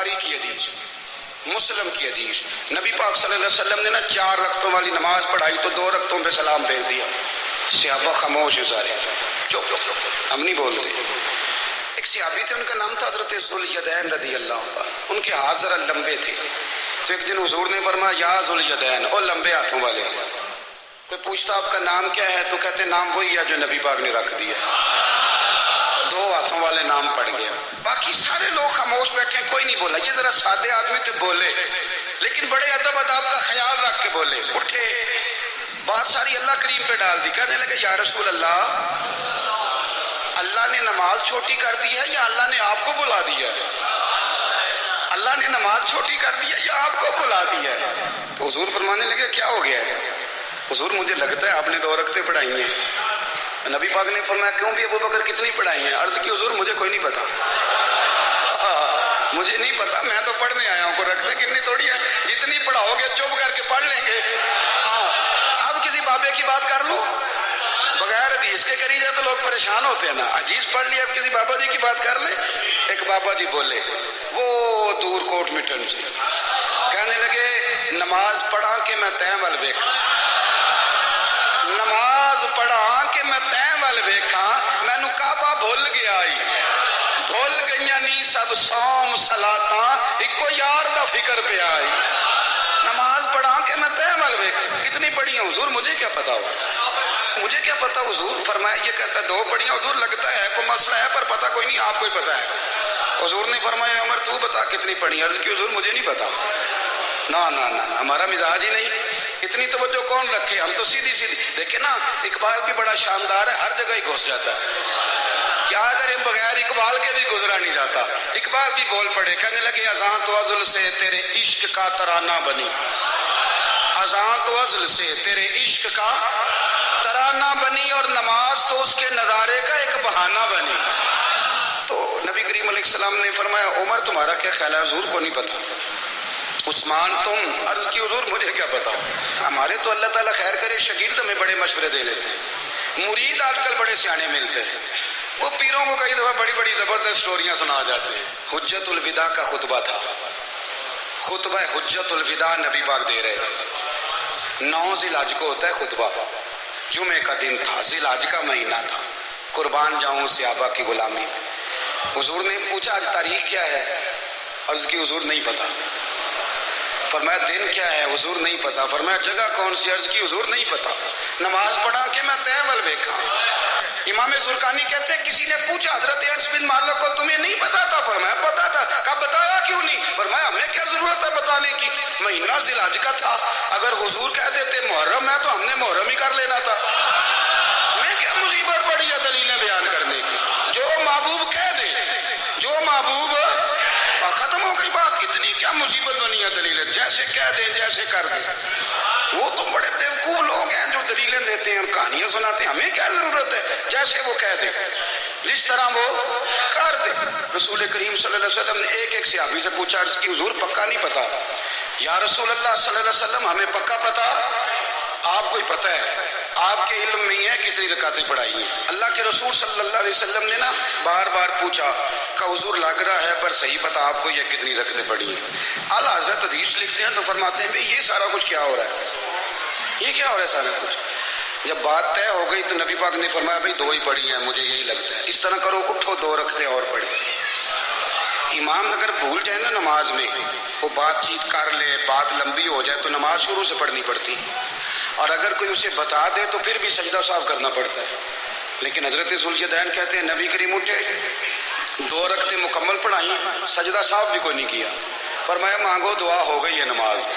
بخاری کی حدیث، مسلم کی حدیث، نبی پاک صلی اللہ علیہ وسلم نے نا 4 رکعتوں والی نماز پڑھائی تو 2 رکعتوں پہ سلام بھیج دیا. صحابہ خاموش ہیں سارے، چپ چپ، ہم نہیں بولتے. ایک صحابی تھے، ان کا نام تھا حضرت ذوالیدین رضی اللہ تعالیٰ. ان کے ہاتھ ذرا لمبے تھے، تو ایک دن حضور نے فرمایا یا ذوالیدین، اور لمبے ہاتھوں والے. کوئی پوچھتا آپ کا نام کیا ہے تو کہتے نام وہی ہے جو نبی پاک نے رکھ دیا. 2 ہاتھوں والے نام پڑ گیا. باقی سارے لوگ خاموش بیٹھے، کوئی نہیں بولا. یہ ذرا سادے آدمی تھے، بولے لیکن بڑے ادب اداب کا خیال رکھ کے بولے. اٹھے، بات ساری اللہ کریم پہ ڈال دی. کہنے لگے یا رسول اللہ، اللہ نے نماز چھوٹی کر دی ہے یا اللہ نے آپ کو بلا دیا ہے؟ اللہ نے نماز چھوٹی کر دی ہے یا آپ کو بلا دیا ہے؟ تو حضور فرمانے لگے کیا ہو گیا ہے؟ حضور مجھے لگتا ہے آپ نے 2 رکعتیں پڑھائی ہیں. نبی پاک نے فرمایا کیوں بھی ابو بکر کتنی پڑھائی ہیں؟ عرض کی حضور مجھے کوئی نہیں پتا، مجھے نہیں پتا، میں تو پڑھنے آیا ہوں. کو رکھتے کتنی تھوڑی ہے، جتنی پڑھاؤ گے چپ کر کے پڑھ لیں گے. اب کسی بابے کی بات کر لوں بغیر حدیث کے کری جائے تو لوگ پریشان ہوتے ہیں نا. حدیث پڑھ لی، اب کسی بابا جی کی بات کر لیں. ایک بابا جی بولے وہ دور کوٹ مٹن سے، کہنے لگے نماز پڑھا کہ میں تیں ول ویکھاں، نماز پڑھا کہ میں تیں ول ویکھاں، مینوں کعبہ بھول گیا ای، بھول گئیاں نی سب صوم صلاتاں، اکو یار دا فکر پہ آئی. نماز پڑھا کہ میں تیں ول ویکھاں. کتنی پڑھی ہیں حضور؟ مجھے کیا پتا ہو، مجھے کیا پتا حضور. فرمایا یہ کہتا 2 پڑھی ہیں حضور، لگتا ہے کوئی مسئلہ ہے پر پتا کوئی نہیں، آپ کو ہی پتا ہے. حضور نے فرمایا عمر تو بتا کتنی پڑھی؟ عرض کی حضور مجھے نہیں پتا. نا نا نا، ہمارا مزاج ہی نہیں. اتنی توجہ کون رکھے، ہم تو سیدھی سیدھی. دیکھیں نا اقبال بھی بڑا شاندار ہے، ہر جگہ ہی گھس جاتا ہے. کیا کریں بغیر اقبال کے بھی گزرا نہیں جاتا. اقبال بھی بول پڑے، کہنے لگے اذاں تو ازل سے تیرے عشق کا ترانہ بنی، اذاں تو ازل سے تیرے عشق کا ترانہ بنی، اور نماز تو اس کے نظارے کا ایک بہانہ بنی. تو نبی کریم علیہ السلام نے فرمایا عمر تمہارا کیا خیال ہے؟ حضور کو نہیں پتا. عثمان تم؟ عرض کی حضور مجھے کیا پتا. ہمارے تو اللہ تعالیٰ خیر کرے شاگرد ہمیں بڑے مشورے دے لیتے ہیں، مرید آج کل بڑے سیانے ملتے ہیں. وہ پیروں کو کئی دفعہ بڑی بڑی زبردست سٹوریاں سنا جاتے ہیں. حجت الوداع کا خطبہ تھا، خطبہ حجت الوداع نبی پاک دے رہے تھے. 9 ذی الحج کو ہوتا ہے خطبہ، جمعے کا دن تھا، ذی الحج کا مہینہ تھا. قربان جاؤں صحابہ کی غلامی. حضور نے پوچھا آج تاریخ کیا ہے؟ عرض کی حضور نہیں پتا. فرمایا دن کیا ہے؟ حضور نہیں پتا. فرمایا جگہ کون سی؟ عرض کی حضور نہیں پتا. نماز پڑھا کہ میں تیں ول ویکھاں. امام زرقانی کہتے ہیں کسی نے پوچھا حضرت انس بن مالک کو تمہیں نہیں پتا تھا؟ فرمایا پتا تھا. کہا بتایا کیوں نہیں؟ فرمایا ہمیں کیا ضرورت ہے بتانے کی، مہینہ ذی الحج کا تھا. اگر حضور کہہ دیتے محرم ہے تو ہم نے محرم ہی کر لینا تھا. ہمیں کیا مصیبت پڑی ہے دلیلیں بیان کرنے کی؟ جو محبوب کہہ دے، جو محبوب، ختم ہو گئی بات. اتنی کیا مصیبت بنی ہے دلیلیں؟ جیسے کہہ دیں جیسے کر دیں. وہ تو بڑے بیوقوف لوگ ہیں جو دلیلیں دیتے ہیں اور کہانیاں سناتے ہیں. ہمیں کیا ضرورت ہے؟ جیسے وہ کہہ دیں جس طرح وہ کر دے. رسول کریم صلی اللہ علیہ وسلم نے ایک صحابی سے پوچھا عرض کی حضور پکا نہیں پتا؟ یا رسول اللہ صلی اللہ علیہ وسلم ہمیں پکا پتا، آپ کو ہی پتہ ہے، آپ کے علم میں ہی ہے کتنی رکعتیں پڑھائی ہیں. اللہ کے رسول صلی اللہ علیہ وسلم نے نا بار بار پوچھا کہ حضور لگ رہا ہے پر صحیح پتا آپ کو یہ کتنی رکعتیں پڑھی ہیں. اعلیٰ حضرت حدیث لکھتے ہیں تو فرماتے ہیں بھئی یہ سارا کچھ کیا ہو رہا ہے، یہ کیا ہو رہا ہے سارا کچھ. جب بات طے ہو گئی تو نبی پاک نے فرمایا بھئی 2 ہی پڑھی ہیں، مجھے یہی لگتا ہے. اس طرح کرو اٹھو 2 رکعتیں اور پڑھی. امام اگر بھول جائے نا نماز میں، وہ بات چیت کر لے، بات لمبی ہو جائے تو نماز شروع سے پڑھنی پڑتی، اور اگر کوئی اسے بتا دے تو پھر بھی سجدہ صاف کرنا پڑتا ہے. لیکن حضرت ذوالجدین کہتے ہیں نبی کریم اٹھے، 2 رکعتیں مکمل پڑھائیں، سجدہ صاف بھی کوئی نہیں کیا. فرمایا مانگو دعا ہو گئی ہے نماز.